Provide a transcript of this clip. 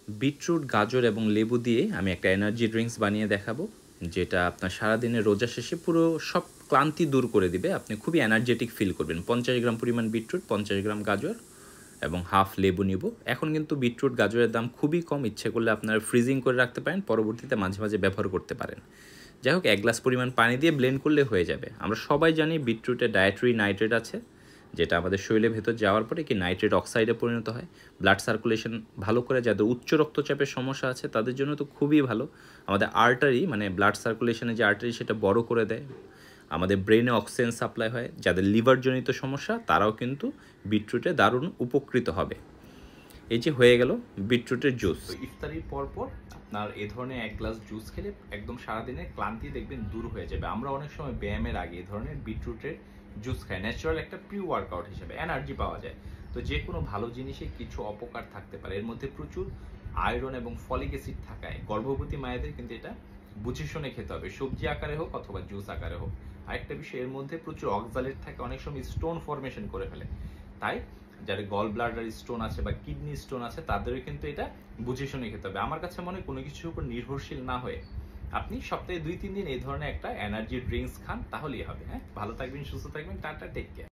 Beetroot, গাজর এবং লেবু দিয়ে আমি একটা এনার্জি ড্রিঙ্কস বানিয়ে দেখাবো, যেটা আপনার সারাদিনের রোজা শেষে পুরো সব ক্লান্তি দূর করে দিবে। আপনি খুবই এনার্জেটিক ফিল করবেন। 50 গ্রাম পরিমাণ বিটরুট, 50 গ্রাম গাজর এবং হাফ লেবু নিব। এখন কিন্তু বিটরুট, গাজরের দাম খুবই কম। ইচ্ছে করলে আপনারা ফ্রিজিং করে রাখতে পারেন, পরবর্তীতে মাঝে মাঝে ব্যবহার করতে পারেন। যাই হোক, 1 গ্লাস পরিমাণ পানি দিয়ে ব্লেন্ড করলে হয়ে যাবে। আমরা সবাই জানি বিটরুটে ডায়েটারি নাইট্রেট আছে, যেটা আমাদের শরীরের ভেতর যাওয়ার পরে কি নাইট্রেট অক্সাইডে পরিণত হয়। ব্লাড সার্কুলেশন ভালো করে, যাদের উচ্চ রক্তচাপের সমস্যা আছে তাদের জন্য তো খুবই ভালো। আমাদের আর্টারি মানে ব্লাড সার্কুলেশনে যে আর্টারি সেটা বড় করে দেয়। আমাদের ব্রেনে অক্সিজেন সাপ্লাই হয়। যাদের লিভারজনিত সমস্যা তারাও কিন্তু বিটরুটে দারুণ উপকৃত হবে। এই যে হয়ে গেল বিটরুটের জুস। ইফতারির পরপর আপনার এ ধরনের 1 গ্লাস জুস খেলে একদম সারাদিনের ক্লান্তি দেখবেন দূর হয়ে যাবে। আমরা অনেক সময় ব্যায়ামের আগে এ ধরনের বিটরুটের জুস খাই, ন্যাচারাল একটা প্রি ওয়ার্কআউট হিসেবে এনার্জি পাওয়া যায়। তো যে কোনো ভালো জিনিসে কিছু অপকার থাকতে পারে। এর মধ্যে প্রচুর আয়রন এবং ফলিক অ্যাসিড থাকায় গর্ভবতী মায়েদের কিন্তু এটা বুঝে শুনে খেতে হবে, সবজি আকারে হোক অথবা জুস আকারে হোক। আরেকটা বিষয়, এর মধ্যে প্রচুর অক্সালেট থাকে, অনেক সময় স্টোন ফরমেশন করে ফেলে। তাই যাদের গল ব্লাডার স্টোন আছে বা কিডনি স্টোন আছে তাদেরও কিন্তু এটা বুঝে শুনে খেতে হবে। আমার কাছে মনে হয় কোনো কিছুর উপর নির্ভরশীল না হয়ে আপনি সপ্তাহে 2-3 দিন এই ধরনের একটা এনার্জি ড্রিঙ্কস খান, তাহলেই হবে। হ্যাঁ, ভালো থাকবেন, সুস্থ থাকবেন, টাটা, টেক কেয়ার।